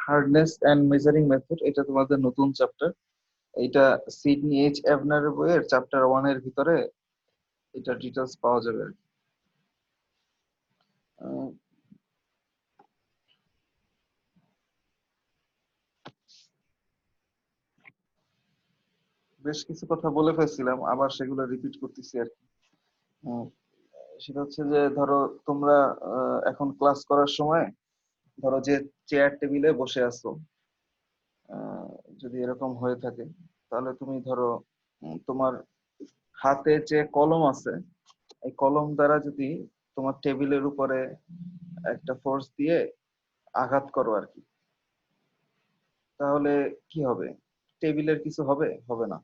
Hardness and measuring method, এটা তোমাদের নতুন চ্যাপ্টার। এটা সিডনি এইচ এভনারের বইয়ের চ্যাপ্টার 1 এর ভিতরে এটা ডিটেইলস পাওয়া যাবে আর কি। বেশ কিছু কথা বলে ফেলছিলাম, আবার সেগুলো রিপিট করতেছি আর কি। উম, সেটা হচ্ছে যে ধরো তোমরা এখন ক্লাস করার সময় ধরো যে চেয়ার টেবিলে বসে আছো, আহ, যদি এরকম হয়ে থাকে তাহলে তুমি ধরো তোমার হাতে যে কলম আছে, এই কলম দ্বারা যদি তোমার টেবিলের উপরে একটা ফোর্স দিয়ে আঘাত করো আর কি, তাহলে কি হবে? টেবিলের কিছু হবে? হবে না।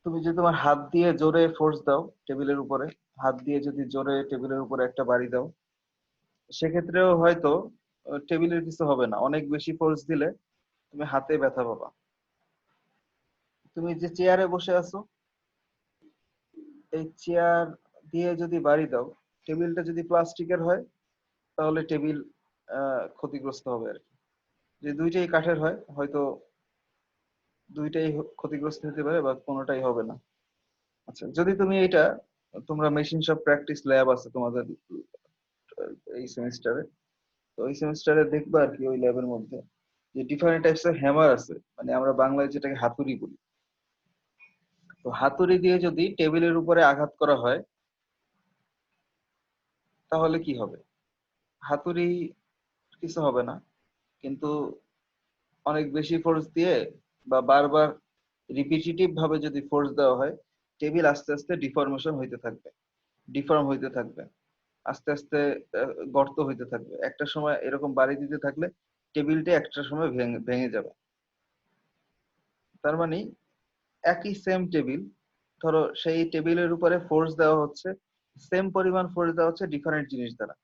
তুমি যদি তোমার হাত দিয়ে জোরে ফোর্স দাও টেবিলের উপরে, হাত দিয়ে যদি জোরে টেবিলের উপরে একটা বাড়ি দাও, সেক্ষেত্রেও হয়তো টেবিলের কিছু হবে না। অনেক বেশি ফোর্স দিলে তুমি হাতে ব্যথা পাবা। তুমি যে চেয়ারে বসে আছো, এই চেয়ার দিয়ে যদি বাড়ি দাও, টেবিলটা যদি প্লাস্টিকের হয় তাহলে টেবিল ক্ষতিগ্রস্ত হবে আর কি। যে দুইটাই কাঠের হয়, হয়তো দুইটাই ক্ষতিগ্রস্ত হতে পারে বা কোনোটাই হবে না। আচ্ছা, যদি তুমি এটা, তোমরা মেশিন শপ প্র্যাকটিস ল্যাব আছে তোমাদের এই সেমিস্টারে, তো ওই সেমিস্টারে দেখবা আর কি ওই ল্যাবের মধ্যে যে ডিফারেন্ট টাইপস এর হ্যামার আছে, মানে আমরা বাংলায় যেটাকে হাতুড়ি বলি। তো হাতুড়ি দিয়ে যদি টেবিলের উপরে আঘাত করা হয় তাহলে কি হবে? হাতুড়ি কিছু হবে না, কিন্তু অনেক বেশি ফোর্স দিয়ে বা বারবার রিপিটিটিভ ভাবে যদি ফোর্স দেওয়া হয়, টেবিল আস্তে আস্তে ডিফরমেশন হইতে থাকবে, ডিফর্ম হইতে থাকবে, আস্তে আস্তে গর্ত হইতে থাকবে। একটা সময় এরকম বাড়ি দিতে থাকলে টেবিলটা একটা সময় ভেঙে ভেঙে যাবে। তার মানে একই সেম টেবিল, ধরো সেই টেবিলের উপরে ফোর্স দেওয়া হচ্ছে, সেম পরিমাণ ফোর্স দেওয়া হচ্ছে ডিফারেন্ট জিনিস দ্বারা।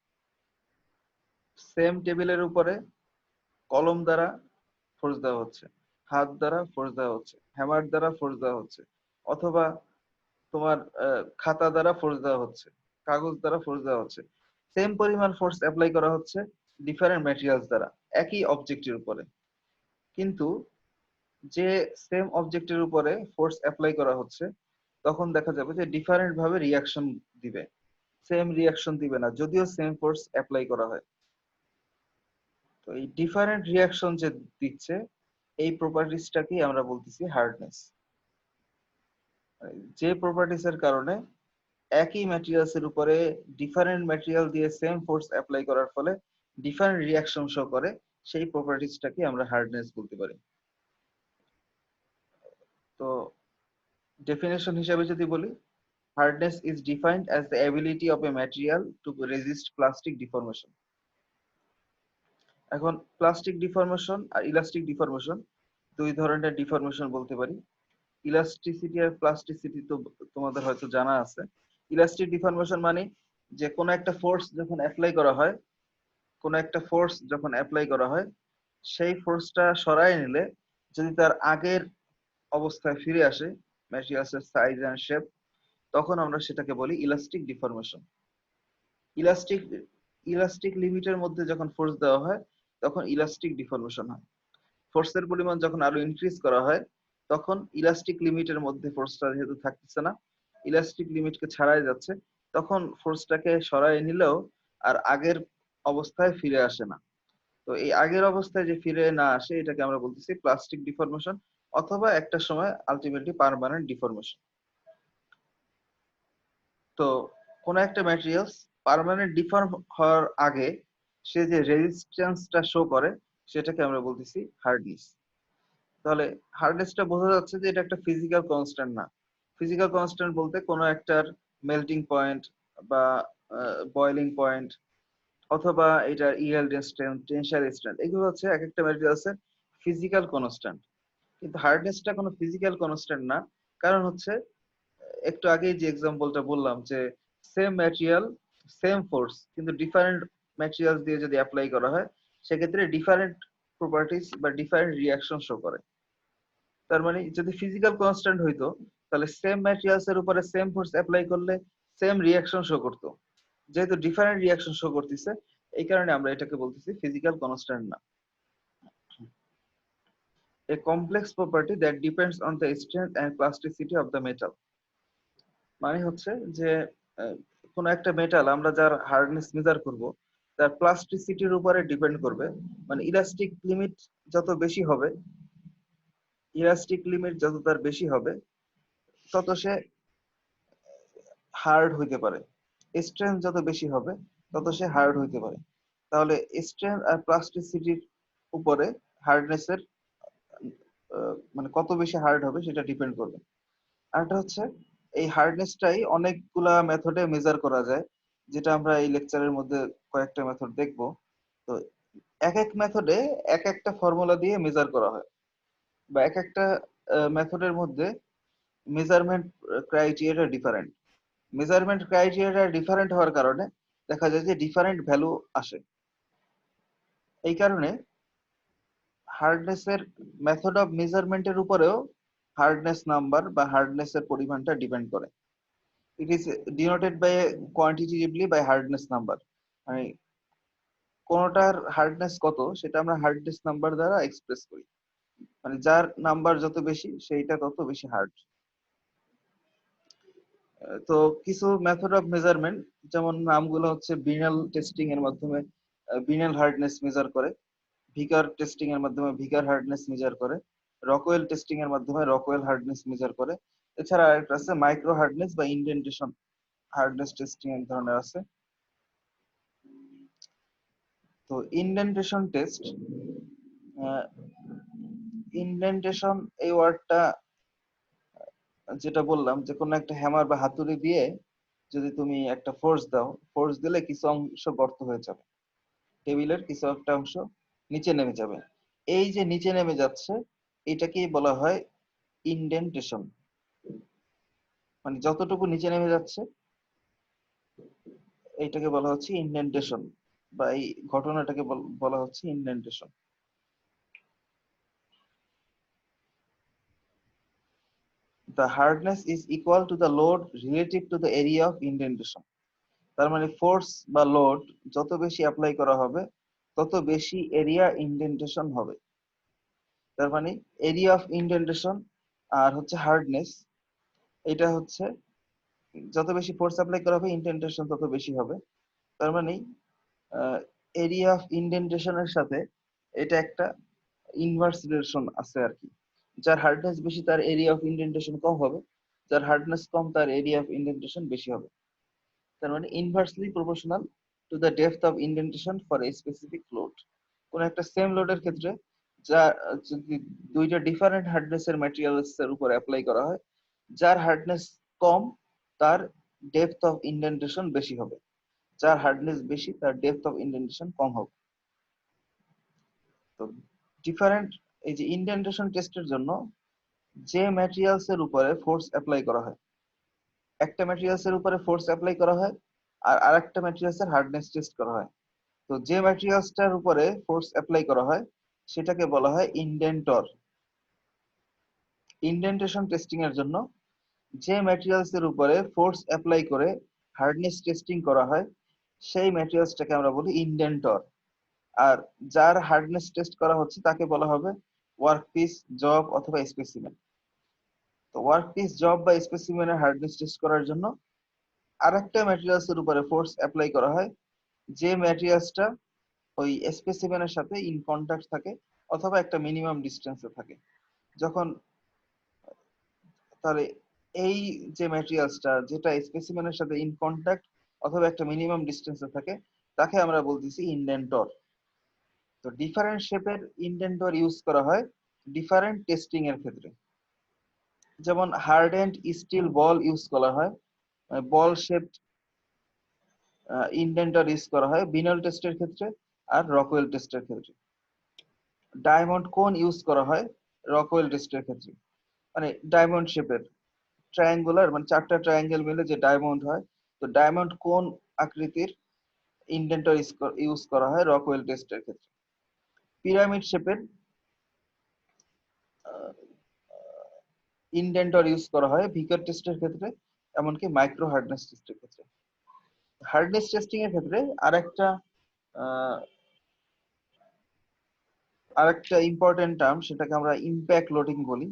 সেম টেবিলের উপরে কলম দ্বারা ফোর্স দেওয়া হচ্ছে, হাত দ্বারা ফোর্স দেওয়া হচ্ছে, হ্যামার দ্বারা ফোর্স দেওয়া হচ্ছে, অথবা তোমার খাতা দ্বারা ফোর্স দেওয়া হচ্ছে, কাগজ দ্বারা ফোর্স দেওয়া হচ্ছে। সেম পরিমাণ ফোর্স অ্যাপ্লাই করা হচ্ছে ডিফারেন্ট ম্যাটেরিয়ালস দ্বারা একই অবজেক্টের উপরে। কিন্তু যে সেম অবজেক্টের উপরে ফোর্স অ্যাপ্লাই করা হচ্ছে, তখন দেখা যাবে যে ডিফারেন্ট ভাবে রিয়াকশন দিবে, সেম রিয়াকশন দিবে না যদিও সেম ফোর্স অ্যাপ্লাই করা হয়। তো এই ডিফারেন্ট রিয়াকশন যে দিচ্ছে, এই প্রপার্টিসটাকেই আমরা বলতেছি হার্ডনেস। যে প্রপার্টিস এর কারণে একই ম্যাটেরিয়ালস এর উপরে ডিফারেন্ট ম্যাটেরিয়াল দিয়ে সেম ফোর্স অ্যাপ্লাই করার ফলে ডিফারেন্ট রিয়াকশন শো করে, সেই প্রপার্টিসটাকে আমরা হার্ডনেস বলতে পারি। তো ডেফিনেশন হিসেবে যদি বলি, hardness is defined as the ability of A material two resist plastic deformation. এখন প্লাস্টিক ডিফরমেশন আর ইলাস্টিক ডিফরমেশন, দুই ধরনের ডিফরমেশন বলতে পারি। ইলাস্টিসিটি আর প্লাস্টিসিটি তো তোমাদের হয়তো জানা আছে। ইলাস্টিক ডিফরমেশন মানে যে কোনো একটা ফোর্স যখন অ্যাপ্লাই করা হয়, কোনো একটা ফোর্স যখন অ্যাপ্লাই করা হয়, সেই ফোর্সটা সরায় নিলে যদি তার আগের অবস্থায় ফিরে আসে, ম্যাটেরিয়ালসের সাইজ এন্ড শেপ, তখন আমরা সেটাকে বলি ইলাস্টিক ডিফরমেশন। ইলাস্টিক ইলাস্টিক লিমিটের মধ্যে যখন ফোর্স দেওয়া হয় তখন ইলাস্টিক ডিফরমেশন হয়। ফোর্সের পরিমাণ যখন আরো ইনক্রিজ করা হয়, তখন ইলাস্টিক লিমিটের মধ্যে ফোর্সটা যেহেতু থাকতেছে না, ইলাস্টিক লিমিটকে ছাড়াই যাচ্ছে, তখন ফোর্সটাকে সরাই নিলেও আর আগের অবস্থায় ফিরে আসে না। তো এই আগের অবস্থায় যে ফিরে না আসে, এটাকে আমরা বলতেছি প্লাস্টিক ডিফরমেশন, অথবা একটা সময় আলটিমেটলি পার্মানেন্ট ডিফরমেশন। তো কোন একটা ম্যাটেরিয়ালস পার্মানেন্ট ডিফর্ম হওয়ার আগে সে যে রেজিস্ট্যান্সটা শো করে, সেটাকে আমরা বলতেছি হার্ডনেস। তাহলে হার্ডনেসটা বোঝা যাচ্ছে যে এটা একটা ফিজিক্যাল কনস্ট্যান্ট না। ফিজিক্যাল কনস্ট্যান্ট বলতে কোনো একটার মেল্টিং পয়েন্ট বা বয়লিং পয়েন্ট, অথবা এটা ইয়েল্ড স্ট্রেংথ, টেনসাইল স্ট্রেংথ, এগুলো হচ্ছে এক একটা ম্যাটেরিয়ালসের ফিজিক্যাল কনস্ট্যান্ট। কিন্তু হার্ডনেসটা কোনো ফিজিক্যাল কনস্ট্যান্ট না। কারণ হচ্ছে একটু আগেই যে এক্সাম্পলটা বললাম যে সেম ম্যাটেরিয়াল, সেম ফোর্স, কিন্তু ডিফারেন্ট ম্যাটেরিয়ালস দিয়ে যদি অ্যাপ্লাই করা হয়, সেক্ষেত্রে ডিফারেন্ট প্রপার্টিস বা ডিফারেন্ট রিয়াকশন শো করে। তার মানে যদি ফিজিক্যাল কনস্ট্যান্ট হইতো, তাহলে সেম ম্যাটেরিয়ালস এর উপরে সেম ফোর্স অ্যাপ্লাই করলে সেম রিয়াকশন শো করতো। যেহেতু ডিফারেন্ট রিয়াকশন শো করতেছে, এই কারণে আমরা এটাকে বলতেছি ফিজিক্যাল কনস্ট্যান্ট না। A complex property that depends on the strength and plasticity of the metal, মানে হচ্ছে যে কোন একটা মেটাল আমরা যার হার্ডনেস মেজার করব তার প্লাস্টিসিটির উপরে ডিপেন্ড করবে। মানে যত বেশি হবে ইলাস্টিক লিমিট যত তার বেশি হবে তত সে হার্ড হইতে পারে, স্ট্রেংথ যত বেশি হবে তত সে হার্ড হইতে পারে। তাহলে স্ট্রেংথ আর প্লাস্টিসিটির উপরে হার্ডনেসের মানে কত বেশি হার্ড হবে সেটা ডিপেন্ড করবে। আরেকটা হচ্ছে এই হার্ডনেসটাই অনেকগুলা মেথডে মেজার করা যায়, যেটা আমরা এই লেকচারের মধ্যে কয়েকটা মেথড দেখব। তো এক এক মেথডে এক একটা ফর্মুলা দিয়ে মেজার করা হয়, বা এক একটা মেথডের মধ্যে measurement criteria different. Measurement criteria different হওয়ার কারণে দেখা যায় যে ডিফারেন্ট ভ্যালু আসে। এই কারণে হার্ডনেসের মেথড অফ মেজারমেন্টের উপরেও হার্ডনেস নাম্বার বা হার্ডনেসের পরিমাণটা ডিপেন্ড করে। It is denoted by quantitatively by hardness number, মানে কোনটার হার্ডনেস কত সেটা আমরা হার্ডনেস নাম্বার দ্বারা এক্সপ্রেস করি। মানে যার নাম্বার যত বেশি সেইটা তত বেশি হার্ড। তো কিছু মেথড অফ মেজারমেন্ট যেমন নামগুলো হচ্ছে বিনাল টেস্টিং এর মাধ্যমে বিনাল হার্ডনেস মেজার করে, ভিকার টেস্টিং এর মাধ্যমে ভিকার হার্ডনেস মেজার করে, রকওয়েল টেস্টিং এর মাধ্যমে রকওয়েল হার্ডনেস মেজার করে। এছাড়া আরেকটা আছে মাইক্রো হার্ডনেস বা ইন্ডেন্টেশন হার্ডনেস টেস্টিং এক ধরনের আছে। তো ইন্ডেন্টেশন টেস্ট, ইন্ডেন্টেশন এই ওয়ার্ডটা যেটা বললাম যে কোনো একটা হ্যামার বা হাতুড়ি দিয়ে যদি তুমি একটা ফোর্স দাও, ফোর্স দিলে কিছু অংশ গর্ত হয়ে যাবে, টেবিলের কিছু একটা অংশ নিচে নেমে যাবে। এই যে নিচে নেমে যাচ্ছে এটাকেই বলা হয় ইন্ডেন্টেশন। মানে যতটুকু নিচে নেমে যাচ্ছে এইটাকে বলা হচ্ছে ইন্ডেন্টেশন, বা এই ঘটনাটাকে বলা হচ্ছে indentation. The hardness is equal to the load relative to the area of indentation. তার মানে ফোর্স বা লোড যত বেশি অ্যাপ্লাই করা হবে তত বেশি এরিয়া ইন্ডেন্টেশন হবে। তার মানে এরিয়া অফ ইন্ডেন্টেশন আর হচ্ছে হার্ডনেস, এটা হচ্ছে যত বেশি ফোর্স অ্যাপ্লাই করা হবে ইন্ডেন্টেশন তত বেশি হবে। তার মানে এরিয়া অফ ইন্ডেন্টেশনের সাথে এটা একটা ইনভার্স রিলেশন আছে আর কি। যার হার্ডনেস বেশি তার এরিয়া অফ ইন্ডেন্টেশন কম হবে, যার হার্ডনেস কম তার এরিয়া অফ ইন্ডেন্টেশন বেশি হবে। তার মানে inversely proportional to the depth of indentation for a specific load. কোন একটা সেম লোডের ক্ষেত্রে যা যদি দুইটা ডিফারেন্ট হার্ডনেসের ম্যাটেরিয়ালস এর উপর অ্যাপ্লাই করা হয়, যার হার্ডনেস কম তার ডেপথ অফ ইন্ডেন্টেশন বেশি হবে, যার হার্ডনেস বেশি তার ডেপথ অফ ইন্ডেন্টেশন কম হবে। তো ডিফারেন্ট এই যে ইন্ডেন্টেশন টেস্টের জন্য যে ম্যাটেরিয়ালস এর উপরে ফোর্স অ্যাপ্লাই করা হয়, একটা ম্যাটেরিয়ালস এর উপরে ফোর্স অ্যাপ্লাই করা হয় আর আরেকটা ম্যাটেরিয়ালস এর হার্ডনেস টেস্ট করা হয়। তো যে ম্যাটেরিয়ালসটার উপরে ফোর্স অ্যাপ্লাই করা হয় সেটাকে বলা হয় ইন্ডেন্টর। ইন্ডেন্টেশন টেস্টিং এর জন্য যে ম্যাটেরিয়ালস এর উপরে ফোর্স অ্যাপ্লাই করে হার্ডনেস টেস্টিং করা হয় সেই ম্যাটেরিয়ালসটাকে আমরা বলি ইন্ডেন্টর। আর যার হার্ডনেস টেস্ট করা হচ্ছে তাকে বলা হবে ওয়ার্কপিস, জব অথবা স্পেসিমেন। তো ওয়ার্কপিস, জব বা স্পেসিমেনের হার্ডনেস টেস্ট করার জন্য আরেকটা ম্যাটেরিয়ালস এর উপরে ফোর্স অ্যাপ্লাই করা হয়, যে ম্যাটেরিয়ালসটা ওই স্পেসিমেনের সাথে ইন কন্টাক্ট থাকে অথবা একটা মিনিমাম ডিস্টেন্সে থাকে। যখন তাহলে এই যে ম্যাটেরিয়ালসটা যেটা স্পেসিমেনের সাথে ইন কন্টাক্ট অথবা একটা মিনিমাম ডিস্টেন্সে থাকে তাকে আমরা বলতেছি ইন্ডেন্টর। তো ডিফারেন্ট শেপের ইন্ডেন্টর ইউজ করা হয় ডিফারেন্ট টেস্টিং এর ক্ষেত্রে। যেমন হার্ডেন্ড স্টিল বল ইউজ করা হয়, বল শেপড ইন্ডেন্টর ইউজ করা হয় বিনল টেস্টের ক্ষেত্রে আর রকওয়েল টেস্টের ক্ষেত্রে। ডায়মন্ড কোন ইউজ করা হয় রকওয়েল টেস্টের ক্ষেত্রে। মানে ডায়মন্ড শেপের ট্রায়াঙ্গুলার, মানে চারটা ট্রায়াঙ্গেল মিলে যে ডায়মন্ড হয়, তো ডায়মন্ড কোন আকৃতির ইন্ডেন্টর ইউজ করা হয় রকওয়েল টেস্টের ক্ষেত্রে। পিরামিড শেপের ইন্ডেন্টর ইউজ করা হয় ভিকার টেস্টের ক্ষেত্রে, এমনকি মাইক্রো হার্ডনেস টেস্টের ক্ষেত্রে। হার্ডনেস টেস্টিং এর ক্ষেত্রে আরেকটা আহ, আরেকটা ইম্পর্টেন্ট টার্ম, সেটাকে আমরা ইম্প্যাক্ট লোডিং বলি।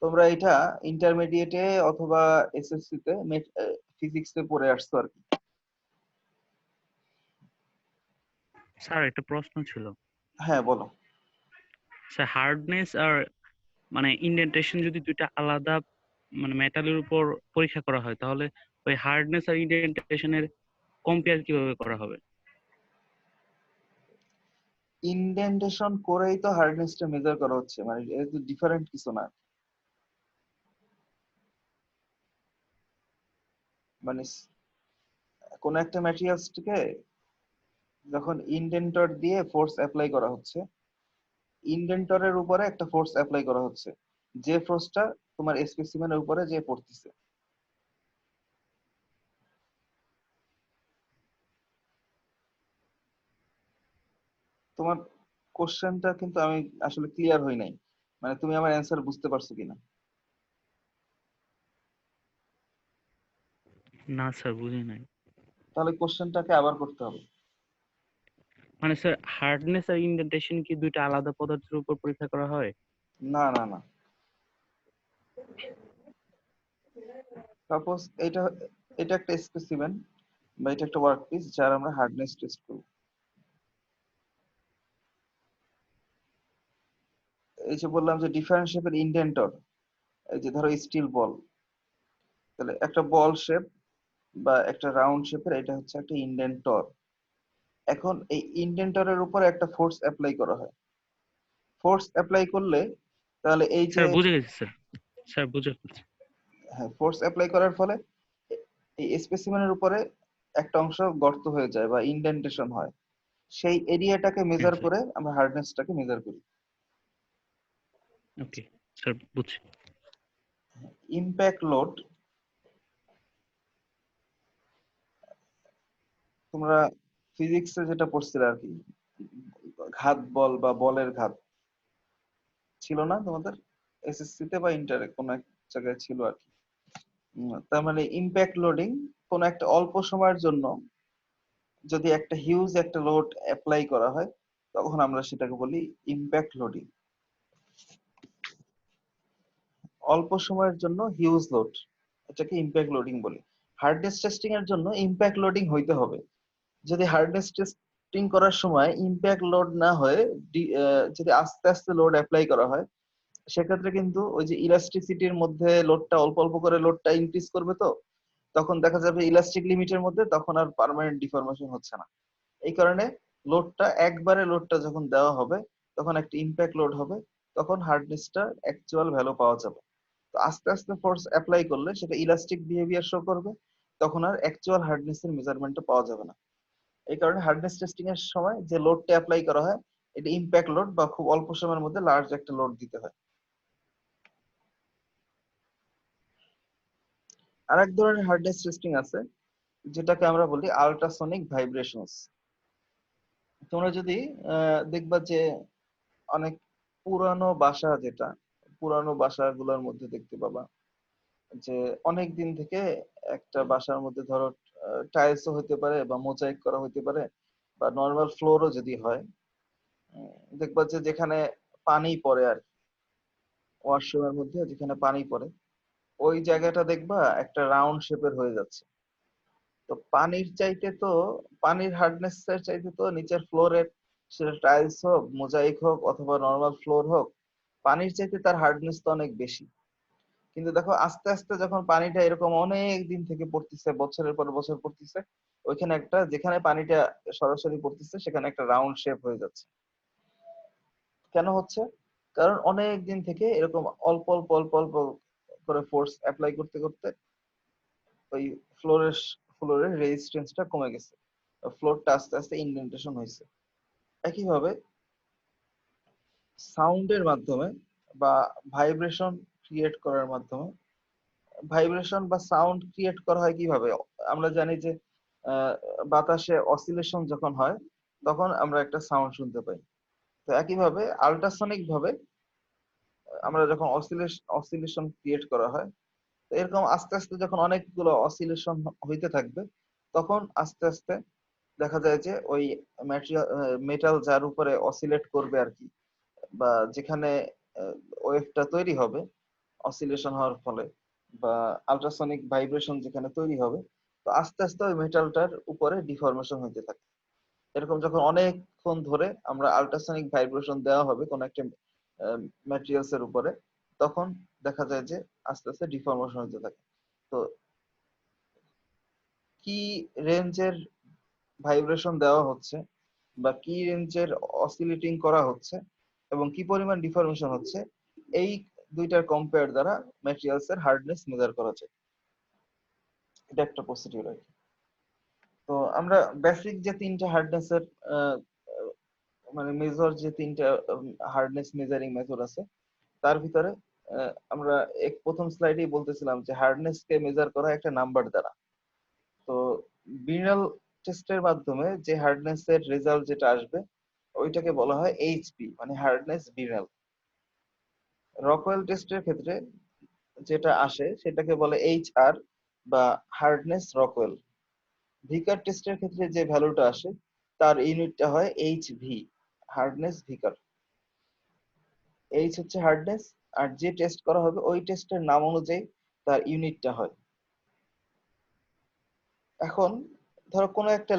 তোমরা এটা ইন্টারমিডিয়েটে অথবা এসএসসি তে ফিজিক্সে পড়ে আসছো আর কি। স্যার একটা প্রশ্ন ছিল। হ্যাঁ বলো। স্যার হার্ডনেস আর মানে ইন্ডেন্টেশন যদি দুইটা আলাদা মানে মেটালের উপর পরীক্ষা করা হয়, তাহলে ওই হার্ডনেস আর ইন্ডেন্টেশনের কম্পেয়ার কিভাবে করা হবে? ইনডেন্টেশন করেই তো হার্ডনেসটা মেজার করা হচ্ছে, মানে এটা তো ডিফারেন্ট কিছু না। মানে কোন একটা ম্যাটেরিয়ালসকে যখন ইনডেন্টর দিয়ে ফোর্স অ্যাপ্লাই করা হচ্ছে, ইনডেন্টরের উপরে একটা ফোর্স অ্যাপ্লাই করা হচ্ছে, যে ফোর্সটা তোমার স্পেসিমেনের উপরে যে পড়তেছে। তোমার কোশ্চেনটা কিন্তু আমি আসলে ক্লিয়ার হই নাই, মানে তুমি আমার অ্যান্সার বুঝতে পারছো কিনা। না স্যার, বুঝি নাই। তাহলে কোশ্চেনটাকে আবার করতে হবে। মানে স্যার হার্ডনেস আর ইন্ডেন্টেশন কি দুইটা আলাদা পদার্থের উপর পরীক্ষা করা হয়? না না না, সাপোজ এটা এটা একটা স্পেসিমেন বা এটা একটা ওয়ার্কপিস যার আমরা হার্ডনেস টেস্ট করব। এই যে বললাম যে ডিফারেন্ট শেপের ইনডেন্টর, এই যে ধরো স্টিল বল, তাহলে একটা বল শেপ বা একটা রাউন্ড শেপের এটা হচ্ছে একটা ইনডেন্টর। এখন এই ইনডেন্টরের উপর একটা ফোর্স অ্যাপ্লাই করা হয়। ফোর্স অ্যাপ্লাই করলে তাহলে এই যে, স্যার বুঝে গেছি স্যার, স্যার বুঝে ফেলছি। হ্যাঁ, ফোর্স অ্যাপ্লাই করার ফলে এই স্পেসিমেনের উপরে একটা অংশ গর্ত হয়ে যায় বা ইনডেন্টেশন হয়, সেই এরিয়াটাকে হ্যাঁ মেজার স্যার। করে আমরা হার্ডনেসটাকে মেজার করি। ওকে স্যার, বুঝছি। ইম্প্যাক্ট লোড, তোমরা ফিজিক্সে যেটা পড়ছিলে আর কি, ঘাত বল বা বলের ঘাত ছিল না তোমাদের এসএসসি তে বা ইন্টারে কোন এক জায়গায় ছিল আর কি। তার মানে ইম্প্যাক্ট লোডিং কোন একটা অল্প সময়ের জন্য যদি একটা হিউজ একটা লোড অ্যাপ্লাই করা হয়, তখন আমরা সেটাকে বলি ইম্প্যাক্ট লোডিং। অল্প সময়ের জন্য হিউজ লোড, এটাকে ইম্প্যাক্ট লোডিং বলি। হার্ডনেস টেস্টিং এর জন্য ইম্প্যাক্ট লোডিং হইতে হবে। যদি হার্ডনেস টেস্টিং করার সময় ইম্প্যাক্ট লোড না হয়ে যদি আস্তে আস্তে লোড অ্যাপ্লাই করা হয়, সেক্ষেত্রে কিন্তু ওই যে ইলাস্টিসিটির মধ্যে লোডটা অল্প অল্প করে লোডটা ইনক্রিজ করবে, তো তখন দেখা যাবে ইলাস্টিক লিমিটের মধ্যে তখন আর পার্মানেন্ট ডিফর্মেশন হচ্ছে না। এই কারণে লোডটা যখন দেওয়া হবে তখন একটা ইম্প্যাক্ট লোড হবে, তখন হার্ডনেসটা অ্যাকচুয়াল ভ্যালু পাওয়া যাবে। তো আস্তে আস্তে ফোর্স অ্যাপ্লাই করলে সেটা ইলাস্টিক বিহেভিয়ার শো করবে, তখন আর অ্যাকচুয়াল হার্ডনেস এর মেজারমেন্টটা পাওয়া যাবে না। এই কারণে হার্ডনেস টেস্টিং এর সময় যে লোডটা অ্যাপ্লাই করা হয়, এটা ইম্প্যাক্ট লোড বা খুব অল্প সময়ের মধ্যে লার্জ একটা লোড দিতে হয়। আর এক ধরনের হার্ডনেস টেস্টিং আছে, যেটাকে আমরা বলি আল্ট্রাসনিক ভাইব্রেশনস। তোমরা যদি দেখবা যে অনেক পুরানো বাসা, যেটা পুরানো বাসাগুলোর মধ্যে দেখতে পাবা যে অনেক দিন থেকে একটা বাসার মধ্যে ধরো টাইলসও হতে পারে বা মোজাইক করা হতে পারে বা নর্মাল ফ্লোরও যদি হয়, দেখবা যে যেখানে পানি পড়ে আর ওয়াশরুমের মধ্যে যেখানে পানি পড়ে, ওই জায়গাটা দেখবা একটা রাউন্ড শেপের হয়ে যাচ্ছে। তো পানির হার্ডনেস এর চাইতে তো নিচের ফ্লোরের, সেটা টাইলস হোক, মোজাইক হোক অথবা নর্মাল ফ্লোর হোক, পানির চাইতে তার হার্ডনেস তো অনেক বেশি। কিন্তু দেখো আস্তে আস্তে যখন পানিটা এরকম অনেক দিন থেকে পড়তেছে, বছরের পর বছর পড়তেছে, ওইখানে একটা, যেখানে পানিটা সরাসরি পড়তেছে সেখানে একটা রাউন্ড শেপ হয়ে যাচ্ছে। কেন হচ্ছে? কারণ অনেক দিন থেকে এরকম অল্প অল্প অল্প অল্প করে ফোর্স অ্যাপ্লাই করতে করতে ওই ফ্লোরের ফ্লোরের রেজিস্ট্যান্সটা কমে গেছে, ফ্লোরটা আস্তে আস্তে ইনডেন্টেশন হয়েছে। একইভাবে সাউন্ডের মাধ্যমে বা ভাইব্রেশন ক্রিয়েট করার মাধ্যমে, ভাইব্রেশন বা সাউন্ড ক্রিয়েট করা হয় কিভাবে? আমরা জানি যে আহ, বাতাসে অসিলেশন যখন হয় তখন আমরা একটা সাউন্ড শুনতে পাই। তো একইভাবে আল্ট্রাসনিক ভাবে আমরা যখন অসিলেশন ক্রিয়েট করা হয়, তো এরকম আস্তে আস্তে যখন অনেকগুলো অসিলেশন হইতে থাকবে, তখন আস্তে আস্তে দেখা যায় যে ওই মেটাল যার উপরে অসিলেট করবে আর কি, বা যেখানে ওয়েভটা তৈরি হবে অসিলেশন হওয়ার ফলে, বা আল্ট্রাসনিক ভাইব্রেশন যেখানে তৈরি হবে, তো আস্তে আস্তে ওই মেটালটার উপরে ডিফরমেশন হতে থাকে। এরকম যখন অনেকক্ষণ ধরে আমরা আল্ট্রাসনিক ভাইব্রেশন দেওয়া হবে কোন একটা ম্যাটেরিয়ালস এর উপরে, তখন দেখা যায় যে আস্তে আস্তে ডিফরমেশন হতে থাকে। তো কি রেঞ্জের ভাইব্রেশন দেওয়া হচ্ছে বা কি রেঞ্জের অসিলেটিং করা হচ্ছে এবং কি পরিমাণ ডিফরমেশন হচ্ছে, এই দুইটার কম্পেয়ার দ্বারা ম্যাটেরিয়ালস এর হার্ডনেস মেজার করা যায়। এটা একটা প্রসিডিউর আর কি। তো আমরা বেসিক যে তিনটা হার্ডনেস এর মানে মেজর যে তিনটা হার্ডনেস মেজারিং মেথড আছে, তার ভিতরে আমরা এক প্রথম স্লাইডেই বলতেছিলাম যে হার্ডনেস কে মেজার করা একটা নাম্বার দ্বারা। তো বিনাল টেস্টের মাধ্যমে যে হার্ডনেস এর রেজাল্ট যেটা আসবে ওইটাকে বলা হয় এইচপি, মানে হার্ডনেস বিনাল। রকওয়েল টেস্টের ক্ষেত্রে যেটা আসে সেটাকে বলে এইচআর বা হার্ডনেস রকওয়েল। ভিকার টেস্টের ক্ষেত্রে যে ভ্যালুটা আসে তার ইউনিটটা হয় এইচভি, হার্ডনেস ভিকার। এইচ হচ্ছে হার্ডনেস, আর যে টেস্ট করা হবে ওই টেস্টের নাম অনুযায়ী তার ইউনিটটা হয়। এখন ধরো কোনো একটা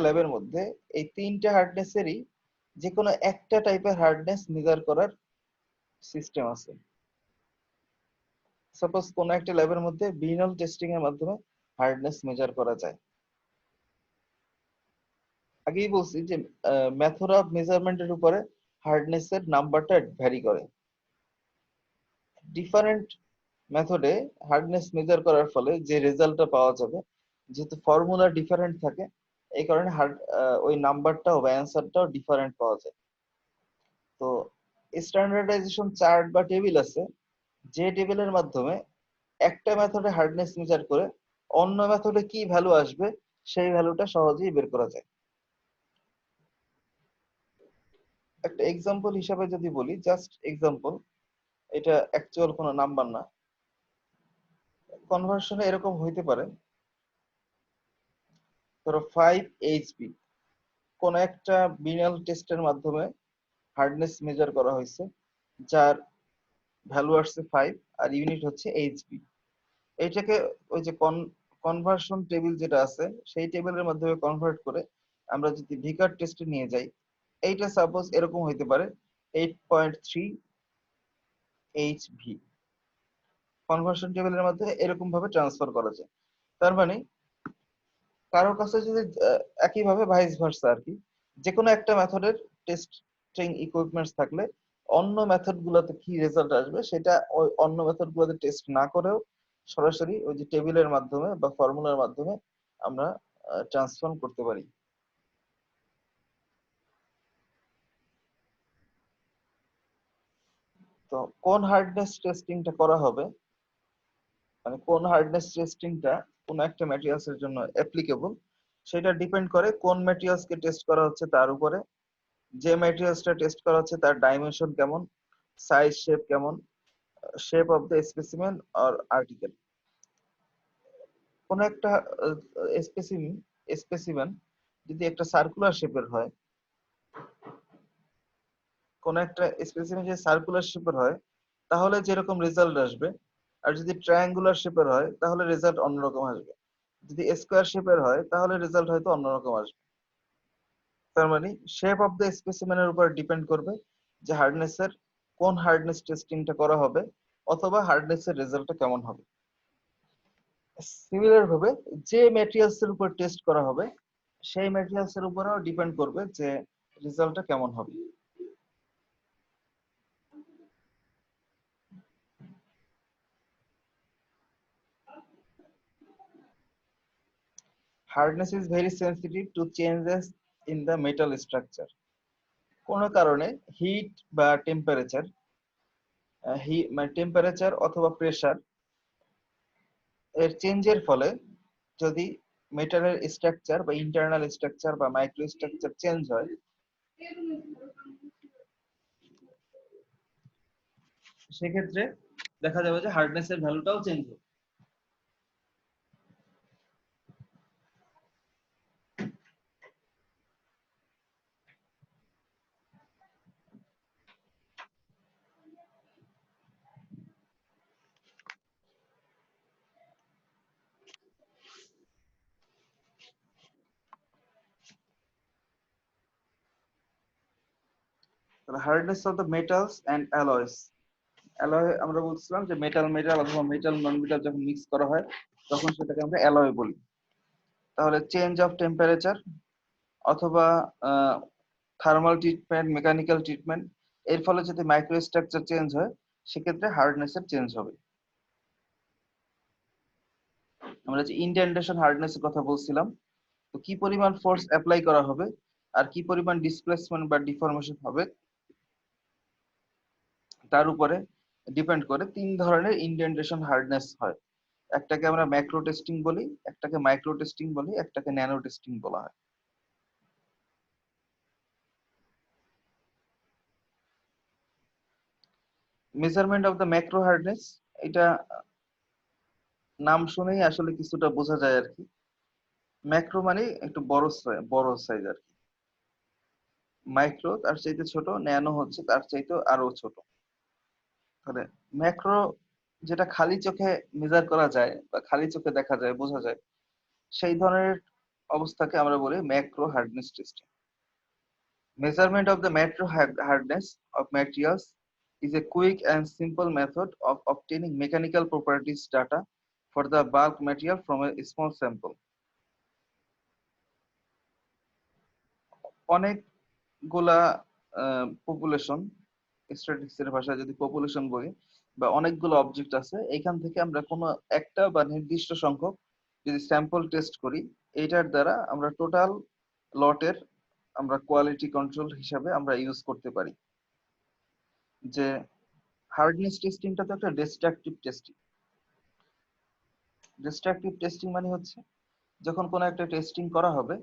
ল্যাবের মধ্যে এই তিনটা হার্ডনেসেরই যে কোনো একটা টাইপের হার্ডনেস মেজার করার সিস্টেম আছে। সাপোজ কোনো একটা ল্যাবের মধ্যে বিনাল টেস্টিং এর মাধ্যমে হার্ডনেস মেজার করা যায়। আগেই বলছি যে মেথড অফ মেজারমেন্টের উপরে হার্ডনেস এর নাম্বারটা ভ্যারি করে। ডিফারেন্ট মেথডে হার্ডনেস মেজার করার ফলে যে রেজাল্টটা পাওয়া যাবে, যেহেতু ফর্মুলা ডিফারেন্ট থাকে, এই কারণে ওই নাম্বারটাও বা অ্যান্সারটাও ডিফারেন্ট পাওয়া যায়। তো স্ট্যান্ডার্ডাইজেশন চার্ট বা টেবিল আছে, যে টেবিলের মাধ্যমে একটা মেথডে হার্ডনেস মেজার করে অন্য মেথডে কি ভ্যালু আসবে সেই ভ্যালুটা সহজেই বের করা যায়। একটা এক্সাম্পল হিসাবে যদি বলি, জাস্ট এক্সাম্পল, এটা অ্যাকচুয়াল কোনো নাম্বার না। কনভার্সনে এরকম হইতে পারে, ধরো 5 এইচপি কোন একটা বিনাল টেস্টের মাধ্যমে হার্ডনেস মেজার করা হয়েছে, যার ভ্যালু আসছে 5 আর ইউনিট হচ্ছে এইচপি। এইটাকে ওই যে কনভার্সন টেবিল যেটা আছে সেই টেবিলের মাধ্যমে কনভার্ট করে আমরা যদি ভিকার টেস্টে নিয়ে যাই, এইটা সাপোজ এরকম হইতে পারে 8.3 এইচভি। কনভার্সন টেবিলের মাধ্যমে এরকম ভাবে ট্রান্সফার করা যায়। তার মানে কারো কাছে যদি একইভাবে ভাইস ভার্সা আর কি, যে কোনো একটা মেথডের টেস্টিং ইকুইপমেন্টস থাকলে অন্য মেথড গুলোতে কি রেজাল্ট আসবে সেটা ওই অন্য মেথড গুলোতে টেস্ট না করেও সরাসরি ওই যে টেবিলের মাধ্যমে বা ফর্মুলার মাধ্যমে আমরা ট্রান্সফর্ম করতে পারি। তো কোন হার্ডনেস টেস্টিংটা করা হবে, মানে কোন হার্ডনেস টেস্টিংটা কোন একটা ম্যাটেরিয়ালস এর জন্য অ্যাপ্লিকেবল, সেটা ডিপেন্ড করে কোন ম্যাটেরিয়ালস কে টেস্ট করা হচ্ছে তার উপরে। যে ম্যাটেরিয়ালসটা টেস্ট করা হচ্ছে তার ডাইমেনশন কেমন, সাইজ শেপ কেমন, shape of the specimen or article. কোন একটা স্পেসিমেন স্পেসিমেন যদি একটা সার্কুলার শেপের হয়, কোন একটা স্পেসিমেন যদি সার্কুলার শেপের হয় তাহলে যেরকম রেজাল্ট আসবে, আর যদি ট্রায়াঙ্গুলার শেপের হয় তাহলে রেজাল্ট অন্যরকম আসবে, যদি স্কোয়ার শেপের হয় তাহলে রেজাল্ট হয়তো অন্যরকম আসবে। তার মানে শেপ অফ দ্য স্পেসিমেনের উপর ডিপেন্ড করবে যে হার্ডনেসের কোন হার্ডনেস টেস্টিংটা করা হবে অথবা হার্ডনেসের রেজাল্টটা কেমন হবে। সিমিলার ভাবে যে ম্যাটেরিয়ালস এর উপর টেস্ট করা হবে সেই ম্যাটেরিয়ালস এর উপরেও ডিপেন্ড করবে যে রেজাল্টটা কেমন হবে। Hardness is very sensitive to changes in the metal structure. কোনো কারণে হিট বা টেম্পারেচার, মানে টেম্পারেচার অথবা প্রেসার এর চেঞ্জের ফলে যদি মেটালের স্ট্রাকচার বা ইন্টারনাল স্ট্রাকচার বা মাইক্রো স্ট্রাকচার চেঞ্জ হয়, সেক্ষেত্রে দেখা যাবে যে হার্ডনেস এর ভ্যালুটাও চেঞ্জ হবে। Hardness of the metals and alloys. Alloy আমরা বলছিলাম যে মেটাল মেটাল অথবা মেটাল নন মেটাল যখন মিক্স করা হয় তখন সেটাকে আমরা অ্যালয় বলি। তাহলে চেঞ্জ অফ টেম্পারেচার অথবা থার্মাল ট্রিটমেন্ট, মেকানিক্যাল ট্রিটমেন্ট, এর ফলে যদি মাইক্রোস্ট্রাকচার চেঞ্জ হয় সেক্ষেত্রে হার্ডনেসের চেঞ্জ হবে। আমরা যে ইনডেন্টেশন হার্ডনেসের কথা বলছিলাম, তো কি পরিমাণ ফোর্স অ্যাপ্লাই করা হবে আর কি পরিমাণ ডিসপ্লেসমেন্ট বা ডিফর্মেশন হবে তার উপরে ডিপেন্ড করে তিন ধরনের ইনডেন্টেশন হার্ডনেস হয়। একটাকে আমরা ম্যাক্রো টেস্টিং বলি, একটাকে মাইক্রো টেস্টিং বলি, একটাকে ন্যানো টেস্টিং বলা হয়। Measurement of the macro hardness, এটা নাম শুনেই আসলে কিছুটা বোঝা যায় আর কি। ম্যাক্রো মানে একটু বড় সাইজ আর কি, মাইক্রো তার চাইতে ছোট, ন্যানো হচ্ছে তার চাইতে আরো ছোট। তাহলে ম্যাক্রো যেটা খালি চোখে মেজার করা যায় বা খালি চোখে দেখা যায় বোঝা যায় সেই ধরনের অবস্থাকে আমরা বলি macro hardness testing. Measurement of the macro hardness of materials is a quick and simple method of obtaining mechanical properties data for the bulk material from a small sample. অনেকগুলা পপুলেশন, স্ট্যাটিস্টিক্সের ভাষায় যদি পপুলেশন বলি, বা অনেকগুলো object আছে, এইখান থেকে আমরা কোনো একটা বা নির্দিষ্ট সংখ্যক যদি স্যাম্পল টেস্ট করি, এইটার দ্বারা আমরা টোটাল লটের আমরা কোয়ালিটি কন্ট্রোল হিসাবে আমরা ইউজ করতে পারি। যে হার্ডনেস টেস্টিংটা তো একটা ডিস্ট্রাকটিভ টেস্টিং। ডিস্ট্রাকটিভ টেস্টিং মানে হচ্ছে যখন কোনো একটা টেস্টিং করা হবে,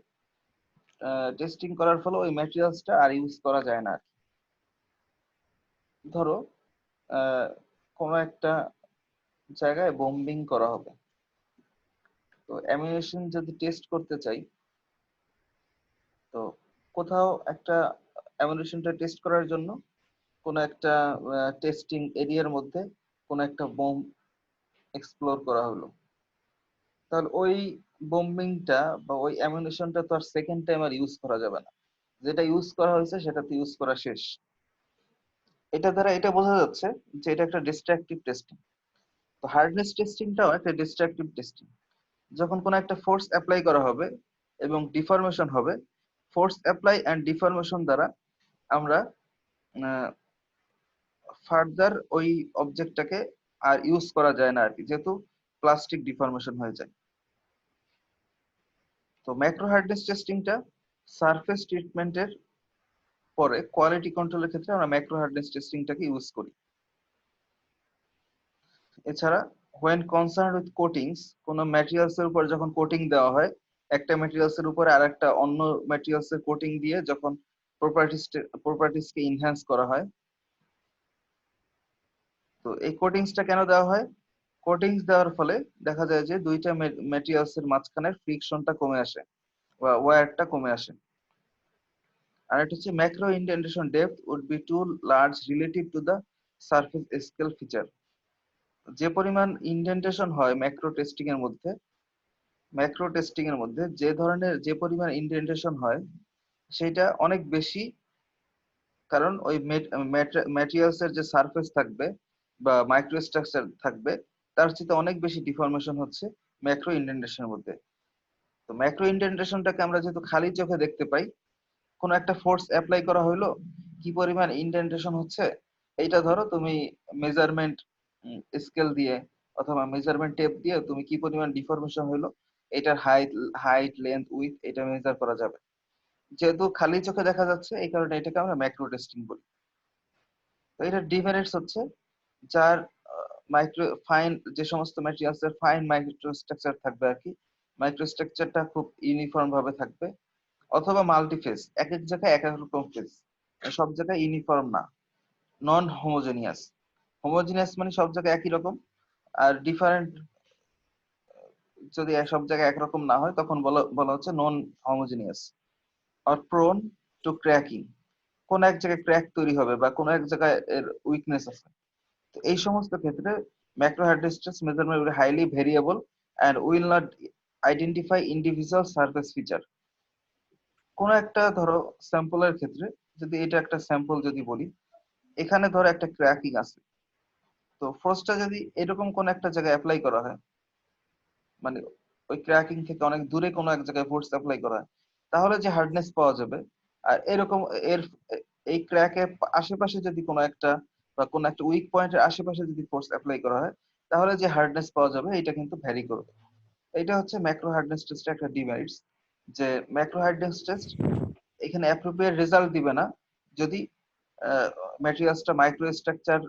টেস্টিং করার ফলে ওই ম্যাটেরিয়ালসটা আর ইউজ করা যায় না আর কি। ধরো কোনো একটা জায়গায় বোম্বিং করা হবে, তো অ্যামিউনিশন যদি টেস্ট করতে চাই, তো কোথাও একটা অ্যামিউনিশনটা টেস্ট করার জন্য কোনো একটা টেস্টিং এরিয়ার মধ্যে কোনো একটা বোম এক্সপ্লোর করা হলো, তাহলে ওই বোম্বিংটা বা ওই অ্যামিউনিশনটা তো আর সেকেন্ড টাইম আর ইউজ করা যাবে না, যেটা ইউজ করা হয়েছে সেটা তো ইউজ করা শেষ। এটা দ্বারা এটা বোঝা যাচ্ছে যে এটা একটা ডিস্ট্রাকটিভ টেস্টিং। তো হার্ডনেস টেস্টিংটাও একটা ডিস্ট্রাকটিভ টেস্টিং। যখন কোনো একটা ফোর্স অ্যাপ্লাই করা হবে এবং ডিফরমেশন হবে, ফোর্স অ্যাপ্লাই অ্যান্ড ডিফরমেশন দ্বারা আমরা ফার্দার ওই অবজেক্টটাকে আর ইউজ করা যায় না আর কি, যেহেতু প্লাস্টিক ডিফরমেশন হয়ে যায়। তো ম্যাক্রো হার্ডনেস টেস্টিংটা সারফেস ট্রিটমেন্টের পরে কোয়ালিটি কন্ট্রোলের ক্ষেত্রে আমরা ম্যাক্রো হার্ডনেস টেস্টিংটাকে ইউজ করি। এছাড়া হোয়েন কনসার্ন উইথ কোটিংস, কোন ম্যাটেরিয়ালস এর উপর যখন কোটিং দেওয়া হয়, একটা ম্যাটেরিয়ালস এর উপরে আরেকটা অন্য ম্যাটেরিয়ালস এর কোটিং দিয়ে যখন প্রপার্টিসকে ইনহ্যান্স করা হয়, তো এই কোটিংসটা কেন দেওয়া হয়? কোটিংস দেওয়ার ফলে দেখা যায় যে দুইটা ম্যাটেরিয়ালস এর মাঝখানে ফ্রিকশনটা কমে আসে বা ওয়্যারটা কমে আসে। আর এটা হচ্ছে macro indentation depth would be too large relative to the surface scale feature. যে পরিমাণ ইন্ডেন্টেশন হয় ম্যাক্রো টেস্টিং এর মধ্যে যে পরিমাণ ইন্ডেন্টেশন হয় সেটা অনেক বেশি, কারণ ওই ম্যাটেরিয়ালস এর যে সারফেস থাকবে বা মাইক্রোস্ট্রাকচার থাকবে তার চেয়ে অনেক বেশি ডিফরমেশন হচ্ছে ম্যাক্রো ইন্ডেন্টেশনের মধ্যে। তো ম্যাক্রো ইন্ডেন্টেশনটাকে আমরা যেহেতু খালি চোখে দেখতে পাই, কোনো একটা ফোর্স অ্যাপ্লাই করা হইলো, কি পরিমাণ ইন্ডেন্টেশন হচ্ছে এইটা ধরো তুমি মেজারমেন্ট স্কেল দিয়ে অথবা মেজারমেন্ট টেপ দিয়ে তুমি কি পরিমাণ ডিফরমেশন হইলো এটার হাইট লেন্থ উইথ এটা মেজার করা যাবে। যেহেতু খালি চোখে দেখা যাচ্ছে এই কারণে এটাকে আমরা ম্যাক্রো টেস্টিং বলি। তো এটার ডিমেরিটস হচ্ছে, যার মাইক্রো ফাইন যে সমস্ত ম্যাটেরিয়ালস এর ফাইন মাইক্রোস্ট্রাকচার থাকবে আর কি, মাইক্রোস্ট্রাকচারটা খুব ইউনিফর্ম ভাবে থাকবে, অথবা মাল্টিফেজ, এক এক জায়গায় এক এক রকম ফেজ, সব জায়গায় ইউনিফর্ম না, নন হোমোজেনিয়াস। হোমোজেনিয়াস মানে সব জায়গায় একই রকম, আর ডিফারেন্ট যদি সব জায়গায় একরকম না হয় তখন বলা বলা হচ্ছে নন হোমোজেনিয়াস। আর প্রোন টু ক্র্যাকিং, কোন এক জায়গায় ক্র্যাক তৈরি হবে বা কোন এক জায়গায় এর উইকনেস আছে। তো এই সমস্ত ক্ষেত্রে macro hardness measurement will highly variable and will not identify individual surface feature। কোন একটা ধরো স্যাম্পলের ক্ষেত্রে যদি এটা একটা স্যাম্পল যদি বলি, এখানে ধরো একটা ক্র্যাকিং আছে, তো ফোর্সটা যদি এরকম কোন একটা জায়গায় অ্যাপ্লাই করা হয়, মানে ওই ক্র্যাকিং থেকে অনেক দূরে কোনো এক জায়গায় ফোর্স অ্যাপ্লাই করা হয়, তাহলে যে হার্ডনেস পাওয়া যাবে, আর এরকম এর এই ক্র্যাকের আশেপাশে যদি কোনো একটা বা কোনো একটা উইক পয়েন্টের আশেপাশে যদি ফোর্স অ্যাপ্লাই করা হয়, তাহলে যে হার্ডনেস পাওয়া যাবে এটা কিন্তু ভ্যারি করবে। এটা হচ্ছে ম্যাক্রো হার্ডনেস টেস্টের একটা ডিমেরিটস, যে ম্যাক্রো হার্ডনেস টেস্ট এখানে অ্যাপ্রোপ্রিয়েট রেজাল্ট দিবে না যদি ম্যাটেরিয়ালসটা মাইক্রোস্ট্রাকচার,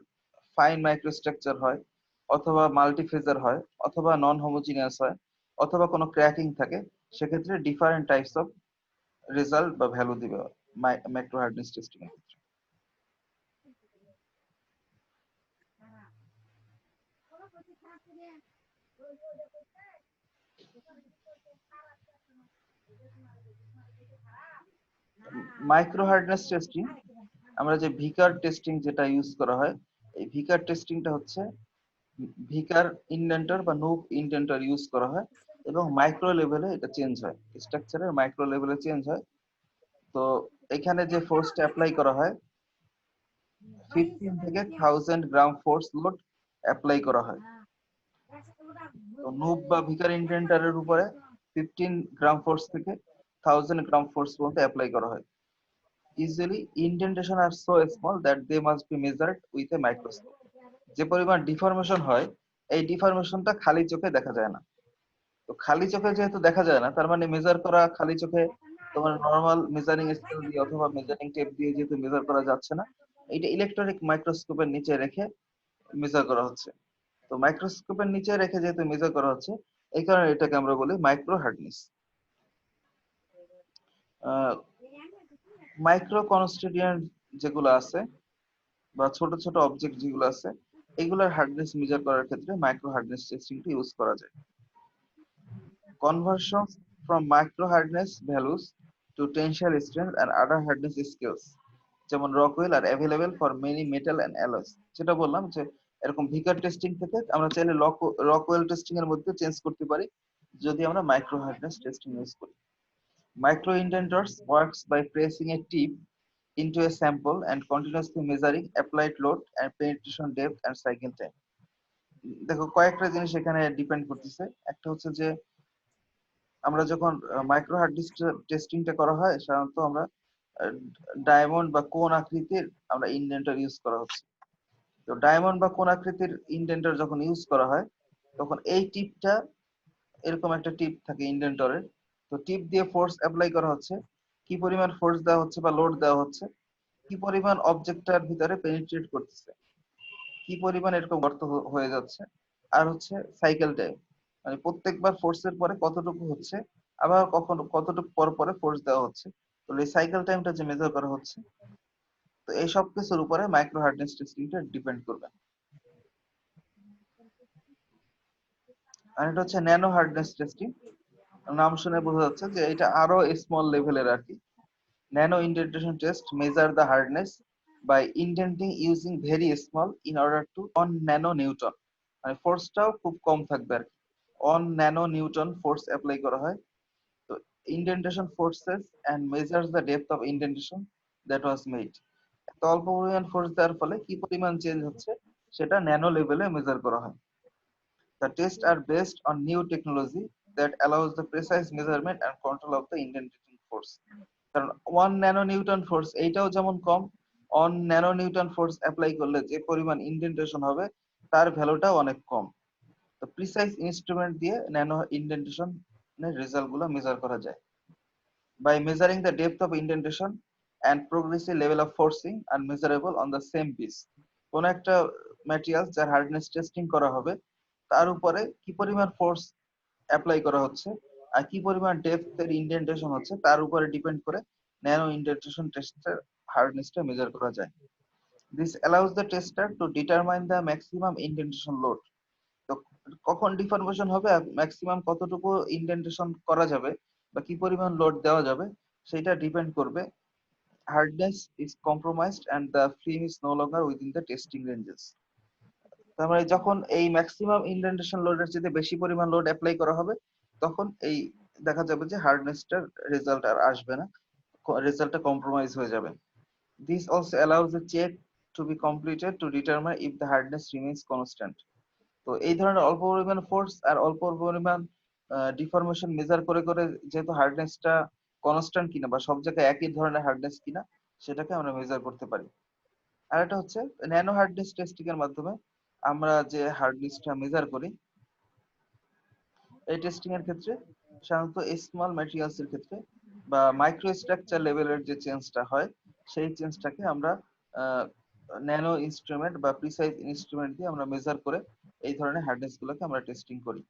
ফাইন মাইক্রোস্ট্রাকচার হয়, অথবা মাল্টিফেজার হয়, অথবা নন হোমোজিনিয়াস হয়, অথবা কোনো ক্র্যাকিং থাকে। সেক্ষেত্রে ডিফারেন্ট টাইপস অফ রেজাল্ট বা ভ্যালু দিবে ম্যাক্রো হার্ডনেস টেস্টিং এর ক্ষেত্রে। মাইক্রো হার্ডনেস টেস্টিং, আমরা যে ভিকার টেস্টিং যেটা ইউজ করা হয়, এই ভিকার টেস্টিংটা হচ্ছে ভিকার ইন্ডেন্টার বা নুব ইন্ডেন্টার ইউজ করা হয়, এবং মাইক্রো লেভেলে এটা চেঞ্জ হয়, স্ট্রাকচারের মাইক্রো লেভেলে চেঞ্জ হয়। তো এখানে যে ফোর্সটা অ্যাপ্লাই করা হয়, 15 থেকে 1000 গ্রাম ফোর্স লোড অ্যাপ্লাই করা হয়। তো নুব বা ভিকার ইন্ডেন্টারের উপরে 15 গ্রাম ফোর্স থেকে 1000 গ্রাম ফোর্স পর্যন্ত অ্যাপ্লাই করা হয়। Usually indentation are so small that they must be measured with a microscope. যে পরিমাণ ডিফরমেশন হয়, এই ডিফরমেশনটা খালি চোখে দেখা যায় না। তো খালি চোখে যেহেতু দেখা যায় না, তার মানে মেজার করা খালি চোখে তোমার নর্মাল মেজারিং স্কেল দিয়ে অথবা মেজারিং টেপ দিয়ে যেহেতু মেজার করা যাচ্ছে না, এটা ইলেকট্রনিক মাইক্রোস্কোপের নিচে রেখে মেজার করা হচ্ছে। তো মাইক্রোস্কোপের নিচে রেখে যেহেতু মেজার করা হচ্ছে, এই কারণে এটাকে আমরা বলি মাইক্রো হার্ডনেস। মাইক্রো কনস্টিটিউয়েন্ট যেগুলো আছে বা ছোট ছোট অবজেক্ট যেগুলো আছে, এগুলোর হার্ডনেস মেজার করার ক্ষেত্রে মাইক্রো হার্ডনেস টেস্টিংটা ইউজ করা যায়। Conversions from micro hardness values to tensile strength and other hardness scales যেমন Rockwell are available for many metal and alloys. যেটা বললাম যে এরকম ভিকার টেস্টিং থেকে আমরা চাইলে রকওয়েল টেস্টিং এর মধ্যে চেঞ্জ করতে পারি যদি আমরা মাইক্রো হার্ডনেস টেস্টিং ইউজ করি। Micro indenters works by pressing a tip into a sample and continuously measuring applied load and penetration depth and cycle time. দেখো কয়েকটা জিনিস এখানে ডিপেন্ড করতেছে। একটা হচ্ছে যে আমরা যখন মাইক্রো হার্ড ডিস্ক টেস্টিংটা করা হয়, সাধারণত আমরা ডায়মন্ড বা কোন আকৃতির আমরা ইন্ডেন্টার ইউজ করা হচ্ছে। তো ডায়মন্ড বা কোন আকৃতির ইন্ডেন্টার যখন ইউজ করা হয়, তখন এই টিপটা, এরকম একটা টিপ থাকে ইন্ডেন্টরের, তো টিপ দিয়ে ফোর্স অ্যাপ্লাই করা হচ্ছে, কি পরিমাণ ফোর্স দেওয়া হচ্ছে বা লোড দেওয়া হচ্ছে, কি পরিমাণ অবজেক্টটার ভিতরে পেনিট্রেট করতেছে, কি পরিমাণ এরকম গর্ত হয়ে যাচ্ছে, আর হচ্ছে সাইকেল টাইম, মানে প্রত্যেকবার ফোর্সের পরে কতটুকু হচ্ছে, আবার কখন কতটুকু পর পরে ফোর্স দেওয়া হচ্ছে, তো এই সাইকেল টাইমটা যে মেজার করা হচ্ছে, তো এই সব কিছুর উপরে মাইক্রো হার্ডনেস টেস্টিংটা ডিপেন্ড করবে। আর এটা হচ্ছে ন্যানো হার্ডনেস টেস্টিং। নাম শুনে বোঝা যাচ্ছে যে এটা আরো স্মল লেভেলের আর কি। Nano indentation test measure the hardness by indenting using very small in order to on nano newton, মানে ফোর্সটাও খুব কম থাকবে আর কি। On nano newton force apply করা হয়। তো indentation forces and measures the depth of indentation that was made. এত অল্প পরিমাণ ফোর্স দেওয়ার ফলে কি পরিমাণ চেঞ্জ হচ্ছে সেটা ন্যানো লেভেলে মেজার করা হয়। The tests are based on new technology that allows the precise measurement and control of the indentation force. কারণ 1 ন্যানো নিউটন ফোর্স এইটাও যেমন কম, 1 ন্যানো নিউটন ফোর্স অ্যাপ্লাই করলে যে পরিমাণ ইন্ডেন্টেশন হবে তার ভ্যালুটাও অনেক কম। তো প্রিসাইজ ইনস্ট্রুমেন্ট দিয়ে ন্যানো ইন্ডেন্টেশন এর রেজাল্ট গুলো মেজার করা যায়। By measuring the depth of indentation and progressive level of forcing are measurable on the same piece. কোন একটা ম্যাটেরিয়াল যার হার্ডনেস টেস্টিং করা হবে, তার উপরে কি পরিমাণ ফোর্স অ্যাপ্লাই করা হচ্ছে আর কি পরিমাণ ডেপথ এর ইন্ডেন্টেশন হচ্ছে, তার উপরে ডিপেন্ড করে ন্যানো ইন্ডেন্টেশন টেস্টের হার্ডনেসটা মেজার করা যায়। This allows the tester to determine the maximum indentation load. তো কখন ডিফরমেশন হবে আর ম্যাক্সিমাম কতটুকু ইন্ডেন্টেশন করা যাবে বা কি পরিমাণ লোড দেওয়া যাবে সেটা ডিপেন্ড করবে। Hardness is compromised and the film is no longer within the testing ranges. তার মানে যখন এই ম্যাক্সিমাম ইন্ডেন্টেশন লোডের চেয়ে বেশি পরিমাণ লোড অ্যাপ্লাই করা হবে, তখন এই দেখা যাবে যে হার্ডনেসটার রেজাল্ট আর আসবে না, রেজাল্টটা কম্প্রোমাইজ হয়ে যাবে। This also allows the check to be completed to determine if the hardness remains constant. তো এই ধরনের অল্প পরিমাণ ফোর্স আর অল্প পরিমাণ ডিফরমেশন মেজার করে করে যেহেতু হার্ডনেসটা কনস্ট্যান্ট কিনা বা সব জায়গায় একই ধরনের হার্ডনেস কিনা সেটাকে আমরা মেজার করতে পারি। আর এটা হচ্ছে ন্যানো হার্ডনেস টেস্টিং এর মাধ্যমে আমরা যে হার্ডনেসটা মেজার করি, এই টেস্টিং এর ক্ষেত্রে সাধারণত স্মল ম্যাটেরিয়ালস এর ক্ষেত্রে বা মাইক্রো স্ট্রাকচার লেভেলের যে চেঞ্জটা হয় সেই চেঞ্জটাকে আমরা ন্যানো ইনস্ট্রুমেন্ট বা প্রিসাইজ ইনস্ট্রুমেন্ট দিয়ে আমরা মেজার করে এই ধরনের হার্ডনেস গুলোকে আমরা টেস্টিং করি।